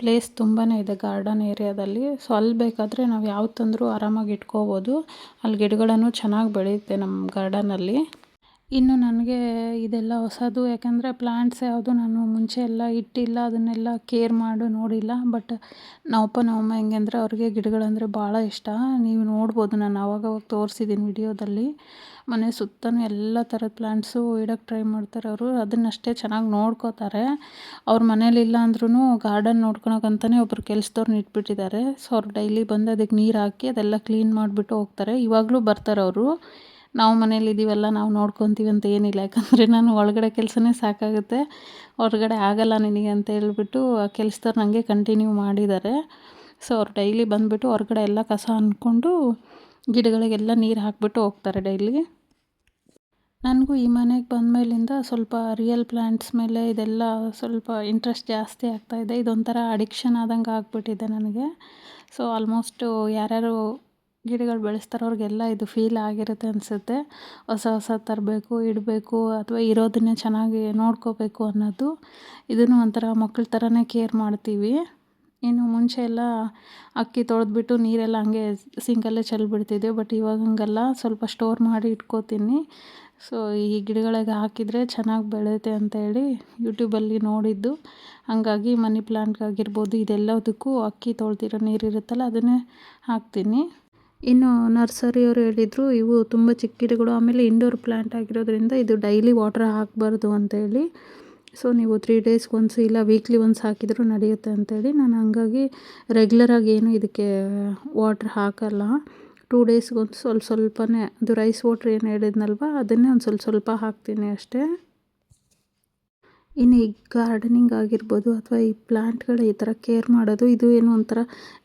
ಪ್ಲೇಸ್ ತುಂಬಾ ಇದೆ ಗಾರ್ಡನ್ ಏರಿಯಾದಲ್ಲಿ. ಸೊ ಅಲ್ಲಿ ಬೇಕಾದರೆ ನಾವು ಯಾವ್ದು ತಂದರೂ ಆರಾಮಾಗಿ ಇಟ್ಕೋಬೋದು. ಅಲ್ಲಿ ಗಿಡಗಳನ್ನು ಚೆನ್ನಾಗಿ ಬೆಳೆಯುತ್ತೆ ನಮ್ಮ ಗಾರ್ಡನಲ್ಲಿ. ಇನ್ನು ನನಗೆ ಇದೆಲ್ಲ ಹೊಸದು, ಯಾಕೆಂದರೆ ಪ್ಲ್ಯಾಂಟ್ಸ್ ಯಾವುದು ನಾನು ಮುಂಚೆ ಎಲ್ಲ ಇಟ್ಟಿಲ್ಲ, ಅದನ್ನೆಲ್ಲ ಕೇರ್ ಮಾಡಿ ನೋಡಿಲ್ಲ. ಬಟ್ ನಮ್ಮಮ್ಮ ಹೆಂಗೆ ಅಂದರೆ ಅವ್ರಿಗೆ ಗಿಡಗಳಂದರೆ ಭಾಳ ಇಷ್ಟ. ನೀವು ನೋಡ್ಬೋದು, ನಾನು ಆವಾಗವಾಗ ತೋರಿಸಿದ್ದೀನಿ ವಿಡಿಯೋದಲ್ಲಿ. ಮನೆ ಸುತ್ತಲೂ ಎಲ್ಲ ಥರದ ಪ್ಲ್ಯಾಂಟ್ಸು ಇಡೋಕ್ಕೆ ಟ್ರೈ ಮಾಡ್ತಾರೆ ಅವರು. ಅದನ್ನಷ್ಟೇ ಚೆನ್ನಾಗಿ ನೋಡ್ಕೋತಾರೆ. ಅವ್ರ ಮನೇಲಿಲ್ಲ ಅಂದ್ರೂ ಗಾರ್ಡನ್ ನೋಡ್ಕೊಳಕ್ಕಂತಲೇ ಒಬ್ಬರು ಕೆಲ್ಸದವ್ರನ್ನ ಇಟ್ಬಿಟ್ಟಿದ್ದಾರೆ. ಸೊ ಅವ್ರು ಡೈಲಿ ಬಂದು ಅದಕ್ಕೆ ನೀರು ಹಾಕಿ ಅದೆಲ್ಲ ಕ್ಲೀನ್ ಮಾಡಿಬಿಟ್ಟು ಹೋಗ್ತಾರೆ. ಇವಾಗಲೂ ಬರ್ತಾರೆ ಅವರು. ನಾವು ಮನೇಲಿದ್ದೀವಲ್ಲ, ನಾವು ನೋಡ್ಕೊತೀವಿ ಅಂತ ಏನಿಲ್ಲ. ಯಾಕಂದರೆ ನಾನು ಒಳಗಡೆ ಕೆಲಸನೇ ಸಾಕಾಗುತ್ತೆ, ಹೊರಗಡೆ ಆಗಲ್ಲ ನಿನಗೆ ಅಂತ ಹೇಳ್ಬಿಟ್ಟು ಆ ಕೆಲ್ಸದವ್ರು ನನಗೆ ಕಂಟಿನ್ಯೂ ಮಾಡಿದ್ದಾರೆ. ಸೊ ಅವ್ರು ಡೈಲಿ ಬಂದುಬಿಟ್ಟು ಹೊರಗಡೆ ಎಲ್ಲ ಕಸ ಅಂದ್ಕೊಂಡು ಗಿಡಗಳಿಗೆಲ್ಲ ನೀರು ಹಾಕಿಬಿಟ್ಟು ಹೋಗ್ತಾರೆ ಡೈಲಿ. ನನಗೂ ಈ ಮನೆಗೆ ಬಂದಮೇಲಿಂದ ಸ್ವಲ್ಪ ರಿಯಲ್ ಪ್ಲ್ಯಾಂಟ್ಸ್ ಮೇಲೆ ಇದೆಲ್ಲ ಸ್ವಲ್ಪ ಇಂಟ್ರೆಸ್ಟ್ ಜಾಸ್ತಿ ಆಗ್ತಾಯಿದೆ. ಇದೊಂಥರ ಅಡಿಕ್ಷನ್ ಆದಂಗೆ ಆಗಿಬಿಟ್ಟಿದೆ ನನಗೆ. ಸೊ ಆಲ್ಮೋಸ್ಟು ಯಾರ್ಯಾರು ಗಿಡಗಳು ಬೆಳೆಸ್ತಾರೋ ಅವ್ರಿಗೆಲ್ಲ ಇದು ಫೀಲ್ ಆಗಿರುತ್ತೆ ಅನಿಸುತ್ತೆ. ಹೊಸ ತರಬೇಕು, ಇಡಬೇಕು, ಅಥವಾ ಇರೋದನ್ನೇ ಚೆನ್ನಾಗಿ ನೋಡ್ಕೋಬೇಕು ಅನ್ನೋದು. ಇದನ್ನು ಒಂಥರ ಮಕ್ಕಳ ಥರನೇ ಕೇರ್ ಮಾಡ್ತೀವಿ. ಇನ್ನು ಮುಂಚೆ ಎಲ್ಲ ಅಕ್ಕಿ ತೊಳೆದ್ಬಿಟ್ಟು ನೀರೆಲ್ಲ ಹಂಗೆ ಸಿಂಕಲ್ಲೇ ಚೆಲ್ಬಿಡ್ತಿದ್ದೆ. ಬಟ್ ಇವಾಗ ಹಂಗಲ್ಲ, ಸ್ವಲ್ಪ ಸ್ಟೋರ್ ಮಾಡಿ ಇಟ್ಕೋತೀನಿ. ಸೊ ಈ ಗಿಡಗಳಿಗೆ ಹಾಕಿದರೆ ಚೆನ್ನಾಗಿ ಬೆಳೆಯುತ್ತೆ ಅಂತೇಳಿ ಯೂಟ್ಯೂಬಲ್ಲಿ ನೋಡಿದ್ದು. ಹಾಗಾಗಿ ಮನಿ ಪ್ಲ್ಯಾಂಟ್ಗಾಗಿರ್ಬೋದು, ಇದೆಲ್ಲದಕ್ಕೂ ಅಕ್ಕಿ ತೊಳೆದಿರೋ ನೀರಿರುತ್ತಲ್ಲ ಅದನ್ನೇ ಹಾಕ್ತೀನಿ. ಇನ್ನು ನರ್ಸರಿಯವರು ಹೇಳಿದರು, ಇವು ತುಂಬ ಚಿಕ್ಕ ಗಿಡಗಳು, ಆಮೇಲೆ ಇಂಡೋರ್ ಪ್ಲ್ಯಾಂಟ್ ಆಗಿರೋದ್ರಿಂದ ಇದು ಡೈಲಿ ವಾಟರ್ ಹಾಕಬಾರ್ದು ಅಂತೇಳಿ. ಸೊ ನೀವು 3 ಡೇಸ್ಗೆ ಒನ್ಸ್ ಇಲ್ಲ ವೀಕ್ಲಿ ಒನ್ಸ್ ಹಾಕಿದರೂ ನಡೆಯುತ್ತೆ ಅಂತೇಳಿ ನಾನು ಹಂಗಾಗಿ ರೆಗ್ಯುಲರಾಗಿ ಏನು ಇದಕ್ಕೆ ವಾಟ್ರ್ ಹಾಕಲ್ಲ. 2 ಡೇಸ್ಗೆ ಒಂದು ಸ್ವಲ್ಪನೇ, ಅದು ರೈಸ್ ವಾಟ್ರ್ ಏನು ಹೇಳಿದ್ನಲ್ವ ಅದನ್ನೇ ಒಂದು ಸ್ವಲ್ಪ ಹಾಕ್ತೀನಿ ಅಷ್ಟೇ. ಇನ್ನು ಈ ಗಾರ್ಡನಿಂಗ್ ಆಗಿರ್ಬೋದು ಅಥವಾ ಈ ಪ್ಲ್ಯಾಂಟ್ಗಳು ಈ ಥರ ಕೇರ್ ಮಾಡೋದು, ಇದು ಏನು ಒಂಥರ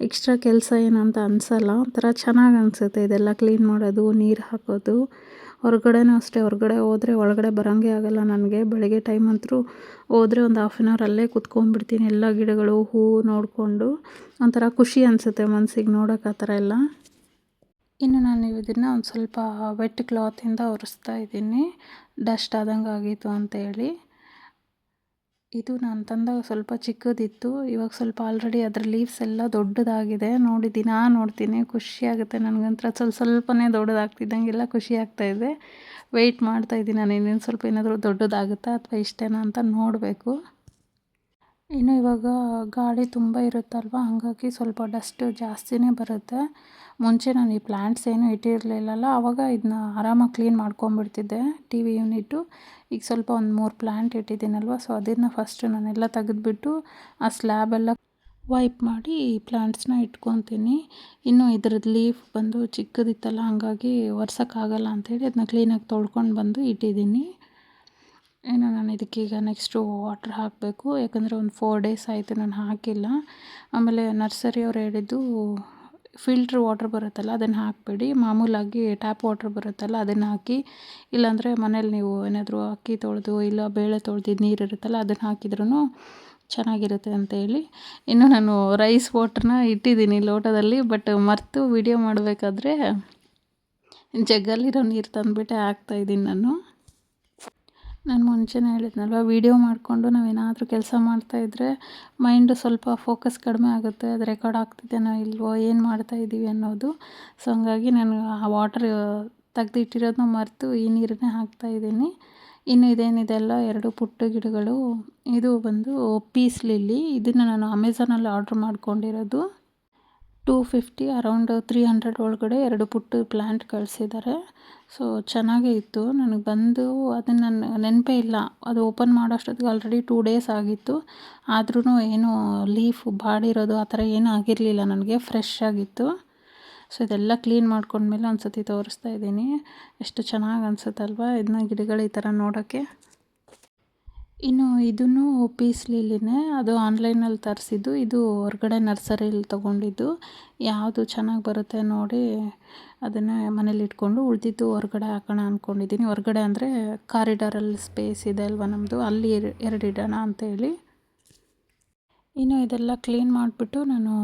ಎಕ್ಸ್ಟ್ರಾ ಕೆಲಸ ಏನು ಅಂತ ಅನಿಸಲ್ಲ. ಒಂಥರ ಚೆನ್ನಾಗಿ ಅನಿಸುತ್ತೆ ಇದೆಲ್ಲ ಕ್ಲೀನ್ ಮಾಡೋದು, ನೀರು ಹಾಕೋದು. ಹೊರಗಡೆನೂ ಅಷ್ಟೇ, ಹೊರಗಡೆ ಹೋದರೆ ಒಳಗಡೆ ಬರೋಂಗೆ ಆಗೋಲ್ಲ ನನಗೆ. ಬೆಳಗ್ಗೆ ಟೈಮ್ ಅಂತೂ ಹೋದರೆ ಒಂದು 1/2 an hour ಅಲ್ಲೇ ಕುತ್ಕೊಂಡ್ಬಿಡ್ತೀನಿ, ಎಲ್ಲ ಗಿಡಗಳು ಹೂವು ನೋಡಿಕೊಂಡು. ಒಂಥರ ಖುಷಿ ಅನಿಸುತ್ತೆ ಮನಸ್ಸಿಗೆ ನೋಡೋಕೆ ಆ ಥರ ಎಲ್ಲ. ಇನ್ನು ನಾನು ಇದನ್ನು ಒಂದು ಸ್ವಲ್ಪ ವೆಟ್ ಕ್ಲಾತಿಂದ ಒರೆಸ್ತಾ ಇದ್ದೀನಿ, ಡಸ್ಟ್ ಆದಂಗೆ ಆಗಿತ್ತು ಅಂತೇಳಿ. ಇದು ನಾನು ತಂದಾಗ ಸ್ವಲ್ಪ ಚಿಕ್ಕದಿತ್ತು, ಇವಾಗ ಸ್ವಲ್ಪ ಆಲ್ರೆಡಿ ಅದರ ಲೀವ್ಸ್ ಎಲ್ಲ ದೊಡ್ಡದಾಗಿದೆ. ನೋಡಿ ದಿನಾ ನೋಡ್ತೀನಿ, ಖುಷಿಯಾಗುತ್ತೆ ನನಗಂತ್ರ. ಸ್ವಲ್ಪನೇ ದೊಡ್ಡದಾಗ್ತಿದ್ದಂಗೆಲ್ಲ ಖುಷಿ ಆಗ್ತಾಯಿದೆ. ವೆಯ್ಟ್ ಮಾಡ್ತಾಯಿದ್ದೀನಿ ನಾನು, ಇನ್ನೊಂದು ಸ್ವಲ್ಪ ಏನಾದರೂ ದೊಡ್ಡದಾಗುತ್ತಾ ಅಥವಾ ಇಷ್ಟೇನಾ ಅಂತ ನೋಡಬೇಕು. ಇನ್ನು ಇವಾಗ ಗಾಳಿ ತುಂಬ ಇರುತ್ತಲ್ವ, ಹಾಗಾಗಿ ಸ್ವಲ್ಪ ಡಸ್ಟ್ ಜಾಸ್ತಿನೇ ಬರುತ್ತೆ. ಮುಂಚೆ ನಾನು ಈ ಪ್ಲ್ಯಾಂಟ್ಸ್ ಏನೂ ಇಟ್ಟಿರಲಿಲ್ಲಲ್ಲ, ಆವಾಗ ಇದನ್ನ ಆರಾಮಾಗಿ ಕ್ಲೀನ್ ಮಾಡ್ಕೊಂಬಿಡ್ತಿದ್ದೆ, ಟಿ ವಿ ಯೂನಿಟು. ಈಗ ಸ್ವಲ್ಪ ಒಂದು 3 ಪ್ಲ್ಯಾಂಟ್ ಇಟ್ಟಿದ್ದೀನಲ್ವ, ಸೊ ಅದನ್ನು ಫಸ್ಟು ನಾನೆಲ್ಲ ತೆಗೆದ್ಬಿಟ್ಟು ಆ ಸ್ಲ್ಯಾಬೆಲ್ಲ ವೈಪ್ ಮಾಡಿ ಈ ಪ್ಲ್ಯಾಂಟ್ಸ್ನ ಇಟ್ಕೊತೀನಿ. ಇನ್ನು ಇದ್ರದ್ದು ಲೀಫ್ ಬಂದು ಚಿಕ್ಕದಿತ್ತಲ್ಲ, ಹಾಗಾಗಿ ಒರ್ಸೋಕ್ಕಾಗಲ್ಲ ಅಂಥೇಳಿ ಅದನ್ನ ಕ್ಲೀನಾಗಿ ತೊಳ್ಕೊಂಡು ಬಂದು ಇಟ್ಟಿದ್ದೀನಿ. ಇನ್ನು ನಾನು ಇದಕ್ಕೀಗ ನೆಕ್ಸ್ಟು ವಾಟ್ರ್ ಹಾಕಬೇಕು, ಯಾಕಂದರೆ ಒಂದು 4 ಡೇಸ್ ಆಯಿತು ನಾನು ಹಾಕಿಲ್ಲ. ಆಮೇಲೆ ನರ್ಸರಿಯವ್ರು ಹೇಳಿದ್ದು ಫಿಲ್ಟ್ರ್ ವಾಟ್ರ್ ಬರುತ್ತಲ್ಲ ಅದನ್ನು ಹಾಕಬೇಡಿ, ಮಾಮೂಲಾಗಿ ಟ್ಯಾಪ್ ವಾಟ್ರ್ ಬರುತ್ತಲ್ಲ ಅದನ್ನು ಹಾಕಿ, ಇಲ್ಲಾಂದರೆ ಮನೇಲಿ ನೀವು ಏನಾದರೂ ಅಕ್ಕಿ ತೊಳೆದು ಇಲ್ಲ ಬೇಳೆ ತೊಳೆದಿದ್ದು ನೀರು ಇರುತ್ತಲ್ಲ ಅದನ್ನು ಹಾಕಿದ್ರೂ ಚೆನ್ನಾಗಿರುತ್ತೆ ಅಂತೇಳಿ. ಇನ್ನು ನಾನು ರೈಸ್ ವಾಟ್ರನ್ನ ಇಟ್ಟಿದ್ದೀನಿ ಲೋಟದಲ್ಲಿ, ಬಟ್ ಮರೆತು ವಿಡಿಯೋ ಮಾಡಬೇಕಾದ್ರೆ ಜಗ್ಗಲ್ಲಿರೋ ನೀರು ತಂದುಬಿಟ್ಟೆ ಹಾಕ್ತಾಯಿದ್ದೀನಿ ನಾನು ಮುಂಚೆನೇ ಹೇಳಿದ್ನಲ್ವ, ವೀಡಿಯೋ ಮಾಡಿಕೊಂಡು ನಾವೇನಾದರೂ ಕೆಲಸ ಮಾಡ್ತಾಯಿದ್ರೆ ಮೈಂಡು ಸ್ವಲ್ಪ ಫೋಕಸ್ ಕಡಿಮೆ ಆಗುತ್ತೆ. ಅದು ರೆಕಾರ್ಡ್ ಆಗ್ತಿದೆಯೋ ಇಲ್ವೋ, ಏನು ಮಾಡ್ತಾಯಿದ್ದೀವಿ ಅನ್ನೋದು. ಸೊ ಹಂಗಾಗಿ ನಾನು ಆ ವಾಟರ್ ತೆಗ್ದಿಟ್ಟಿರೋದನ್ನ ಮರೆತು ಈ ನೀರನ್ನೇ ಹಾಕ್ತಾಯಿದ್ದೀನಿ. ಇನ್ನು ಇದೇನಿದೆಲ್ಲ 2 ಪುಟ್ಟ ಗಿಡಗಳು. ಇದು ಬಂದು ಪೀಸ್ ಲಿಲ್ಲಿ. ಇದನ್ನು ನಾನು ಅಮೆಝಾನಲ್ಲಿ ಆರ್ಡ್ರ್ ಮಾಡ್ಕೊಂಡಿರೋದು. 250 ಅರೌಂಡ್ 300 ಒಳಗಡೆ 2 ಪುಟ್ಟ ಪ್ಲ್ಯಾಂಟ್ ಕಳಿಸಿದ್ದಾರೆ. ಸೊ ಚೆನ್ನಾಗೇ ಇತ್ತು. ನನಗೆ ಬಂದು ಅದನ್ನು ನನ್ನ ನೆನಪೇ ಇಲ್ಲ, ಅದು ಓಪನ್ ಮಾಡೋಷ್ಟೊತ್ತಿಗೆ ಆಲ್ರೆಡಿ 2 ಡೇಸ್ ಆಗಿತ್ತು. ಆದ್ರೂ ಏನೂ ಲೀಫ್ ಬಾಡಿರೋದು ಆ ಥರ ಏನೂ ಆಗಿರಲಿಲ್ಲ, ನನಗೆ ಫ್ರೆಶ್ ಆಗಿತ್ತು. ಸೊ ಇದೆಲ್ಲ ಕ್ಲೀನ್ ಮಾಡ್ಕೊಂಡ್ಮೇಲೆ ಒಂದು ಸತಿ ತೋರಿಸ್ತಾ ಇದ್ದೀನಿ. ಎಷ್ಟು ಚೆನ್ನಾಗಿ ಅನಿಸುತ್ತಲ್ವ ಇದನ್ನ ಗಿಡಗಳು ಈ ಥರ ನೋಡೋಕ್ಕೆ. ಇನ್ನು ಇದನ್ನು ಪೀಸ್ ಲಿಲ್ಲಿನೇ, ಅದು ಆನ್ಲೈನಲ್ಲಿ ತರಿಸಿದ್ದು. ಇದು ಹೊರಗಡೆ ನರ್ಸರಿಯಲ್ಲಿ ತೊಗೊಂಡಿದ್ದು. ಯಾವುದು ಚೆನ್ನಾಗಿ ಬರುತ್ತೆ ನೋಡಿ ಅದನ್ನೇ ಮನೇಲಿ ಇಟ್ಕೊಂಡು ಉಳಿದಿದ್ದು ಹೊರಗಡೆ ಹಾಕೋಣ ಅಂದ್ಕೊಂಡಿದ್ದೀನಿ. ಹೊರಗಡೆ ಅಂದರೆ ಕಾರಿಡಾರಲ್ಲಿ ಸ್ಪೇಸ್ ಇದೆ ಅಲ್ವ ನಮ್ಮದು, ಅಲ್ಲಿ 2 ಇಡೋಣ ಅಂತೇಳಿ. ಇನ್ನು ಇದೆಲ್ಲ ಕ್ಲೀನ್ ಮಾಡಿಬಿಟ್ಟು ನಾನು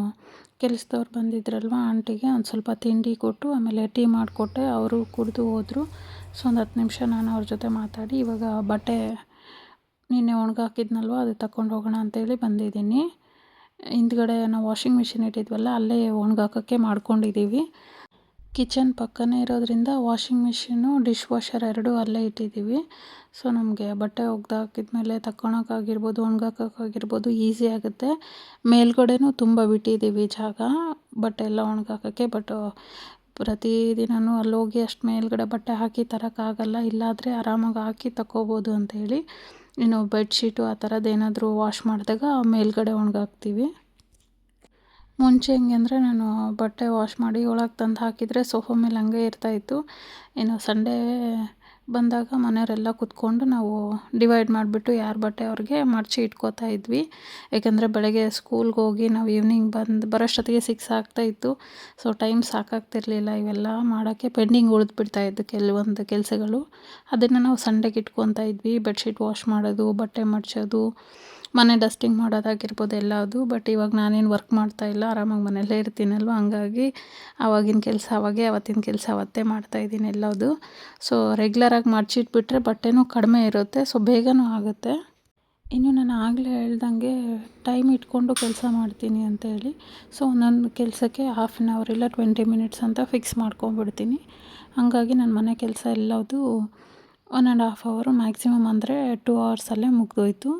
ಕೆಲಸದವ್ರು ಬಂದಿದ್ರಲ್ವ ಆಂಟಿಗೆ ಒಂದು ಸ್ವಲ್ಪ ತಿಂಡಿ ಕೊಟ್ಟು ಆಮೇಲೆ ಟೀ ಮಾಡಿಕೊಟ್ಟೆ. ಅವರು ಕುಡಿದು ಹೋದರು. ಸೊ ಒಂದು 10 ನಿಮಿಷ ನಾನು ಅವ್ರ ಜೊತೆ ಮಾತಾಡಿ ಇವಾಗ ಬಟ್ಟೆ ನಿನ್ನೆ ಒಣಗಾಕಿದ್ನಲ್ವ ಅದು ತಗೊಂಡು ಹೋಗೋಣ ಅಂತೇಳಿ ಬಂದಿದ್ದೀನಿ. ಹಿಂದ್ಗಡೆ ನಾವು ವಾಷಿಂಗ್ ಮಿಷಿನ್ ಇಟ್ಟಿದ್ವಲ್ಲ ಅಲ್ಲೇ ಒಣಗಾಕೋಕ್ಕೆ ಮಾಡ್ಕೊಂಡಿದ್ದೀವಿ. ಕಿಚನ್ ಪಕ್ಕನೇ ಇರೋದ್ರಿಂದ ವಾಷಿಂಗ್ ಮಿಷಿನು ಡಿಶ್ ವಾಷರ್ 2 ಅಲ್ಲೇ ಇಟ್ಟಿದ್ದೀವಿ. ಸೊ ನಮಗೆ ಬಟ್ಟೆ ಒಗ್ದಾಕಿದ್ಮೇಲೆ ತಗೊಳಕ್ಕಾಗಿರ್ಬೋದು, ಒಣಗಾಕೋಕ್ಕಾಗಿರ್ಬೋದು ಈಸಿ ಆಗುತ್ತೆ. ಮೇಲ್ಗಡೆನೂ ತುಂಬ ಬಿಟ್ಟಿದ್ದೀವಿ ಜಾಗ ಬಟ್ಟೆ ಎಲ್ಲ ಒಣಗಾಕೋಕ್ಕೆ. ಬಟ್ ಪ್ರತಿದಿನವೂ ಅಲ್ಲೋಗಿ ಅಷ್ಟು ಮೇಲ್ಗಡೆ ಬಟ್ಟೆ ಹಾಕಿ ತರೋಕ್ಕಾಗಲ್ಲ. ಇಲ್ಲಾದರೆ ಆರಾಮಾಗಿ ಹಾಕಿ ತಗೋಬೋದು ಅಂತೇಳಿ. ಇನ್ನು ಬೆಡ್ಶೀಟು ಆ ಥರದ್ದು ಏನಾದರೂ ವಾಶ್ ಮಾಡಿದಾಗ ಮೇಲ್ಗಡೆ ಒಣಗಾಕ್ತೀವಿ. ಮುಂಚೆ ಹೆಂಗೆ ಅಂದರೆ ನಾನು ಬಟ್ಟೆ ವಾಶ್ ಮಾಡಿ ಒಳಗೆ ತಂದು ಹಾಕಿದರೆ ಸೋಫಾ ಮೇಲೆ ಹಂಗೆ ಇರ್ತಾಯಿತ್ತು. ಇನ್ನು ಸಂಡೇ ಬಂದಾಗ ಮನೆಯವರೆಲ್ಲ ಕೂತ್ಕೊಂಡು ನಾವು ಡಿವೈಡ್ ಮಾಡಿಬಿಟ್ಟು ಯಾರ ಬಟ್ಟೆ ಅವ್ರಿಗೆ ಮಡಚಿ ಇಟ್ಕೋತಾ ಇದ್ವಿ. ಏಕೆಂದರೆ ಬೆಳಗ್ಗೆ ಸ್ಕೂಲ್ಗೆ ಹೋಗಿ ನಾವು ಈವ್ನಿಂಗ್ ಬರೋಷ್ಟೊತ್ತಿಗೆ 6 ಆಗ್ತಾಯಿತ್ತು. ಸೊ ಟೈಮ್ ಸಾಕಾಗ್ತಿರ್ಲಿಲ್ಲ ಇವೆಲ್ಲ ಮಾಡೋಕ್ಕೆ. ಪೆಂಡಿಂಗ್ ಉಳಿದ್ಬಿಡ್ತಾಯಿದ್ದು ಕೆಲವೊಂದು ಕೆಲಸಗಳು. ಅದನ್ನು ನಾವು ಸಂಡೆಗೆ ಇಟ್ಕೊತಾ ಇದ್ವಿ. ಬೆಡ್ಶೀಟ್ ವಾಶ್ ಮಾಡೋದು, ಬಟ್ಟೆ ಮಡಚೋದು, ಮನೆ ಡಸ್ಟಿಂಗ್ ಮಾಡೋದಾಗಿರ್ಬೋದು ಎಲ್ಲದು. ಬಟ್ ಇವಾಗ ನಾನೇನು ವರ್ಕ್ ಮಾಡ್ತಾಯಿಲ್ಲ, ಆರಾಮಾಗಿ ಮನೆಯಲ್ಲೇ ಇರ್ತೀನಲ್ವ, ಹಂಗಾಗಿ ಆವಾಗಿನ ಕೆಲಸ ಆವಾಗೇ, ಅವತ್ತಿನ ಕೆಲಸ ಅವತ್ತೇ ಮಾಡ್ತಾಯಿದ್ದೀನಿ ಎಲ್ಲದು. ಸೊ ರೆಗ್ಯುಲರಾಗಿ ಮಡಚಿಟ್ಬಿಟ್ರೆ ಬಟ್ಟೆನೂ ಕಡಿಮೆ ಇರುತ್ತೆ, ಸೊ ಬೇಗನೂ ಆಗುತ್ತೆ. ಇನ್ನು ನಾನು ಆಗಲೇ ಹೇಳ್ದಂಗೆ ಟೈಮ್ ಇಟ್ಕೊಂಡು ಕೆಲಸ ಮಾಡ್ತೀನಿ ಅಂತೇಳಿ. ಸೊ ಒಂದೊಂದು ಕೆಲಸಕ್ಕೆ 1/2 ಅವರ್ ಇಲ್ಲ 20 ಮಿನಿಟ್ಸ್ ಅಂತ ಫಿಕ್ಸ್ ಮಾಡ್ಕೊಂಬಿಡ್ತೀನಿ. ಹಾಗಾಗಿ ನನ್ನ ಮನೆ ಕೆಲಸ ಎಲ್ಲದು 1.5 ಅವರು ಮ್ಯಾಕ್ಸಿಮಮ್ ಅಂದರೆ 2 ಅವರ್ಸಲ್ಲೇ ಮುಗಿದೋಯ್ತು.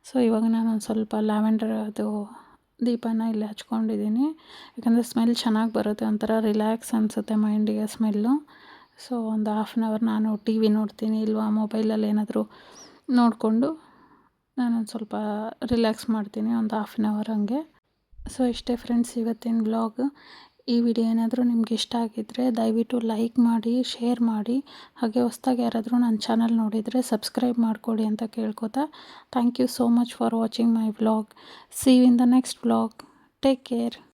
ಸೊ ಇವಾಗ ನಾನೊಂದು ಸ್ವಲ್ಪ ಲ್ಯಾವೆಂಡರ್ ಅದು ದೀಪನ ಇಲ್ಲಿ ಹಚ್ಕೊಂಡಿದ್ದೀನಿ. ಯಾಕಂದರೆ ಸ್ಮೆಲ್ ಚೆನ್ನಾಗಿ ಬರುತ್ತೆ, ಒಂಥರ ರಿಲ್ಯಾಕ್ಸ್ ಅನಿಸುತ್ತೆ ಮೈಂಡಿಗೆ ಸ್ಮೆಲ್ಲು. ಸೊ ಒಂದು 1/2 ಅವರ್ ನಾನು ಟಿ ವಿ ನೋಡ್ತೀನಿ, ಇಲ್ವಾ ಮೊಬೈಲಲ್ಲಿ ಏನಾದರೂ ನೋಡಿಕೊಂಡು ನಾನೊಂದು ಸ್ವಲ್ಪ ರಿಲ್ಯಾಕ್ಸ್ ಮಾಡ್ತೀನಿ ಒಂದು 1/2 ಅವರ್ ಹಂಗೆ. ಸೊ ಇಷ್ಟೇ ಫ್ರೆಂಡ್ಸ್ ಇವತ್ತಿನ ವ್ಲಾಗ್. ಈ ವಿಡಿಯೋ ಏನಾದರೂ ನಿಮ್ಗೆ ಇಷ್ಟ ಆಗಿದ್ದರೆ ದಯವಿಟ್ಟು ಲೈಕ್ ಮಾಡಿ, ಶೇರ್ ಮಾಡಿ. ಹಾಗೆ ಹೊಸ್ದಾಗಿ ಯಾರಾದರೂ ನನ್ನ ಚಾನಲ್ ನೋಡಿದರೆ ಸಬ್ಸ್ಕ್ರೈಬ್ ಮಾಡ್ಕೊಳ್ಳಿ ಅಂತ ಕೇಳ್ಕೊತಾ, thank you so much for watching my vlog. See you in the next vlog. Take care.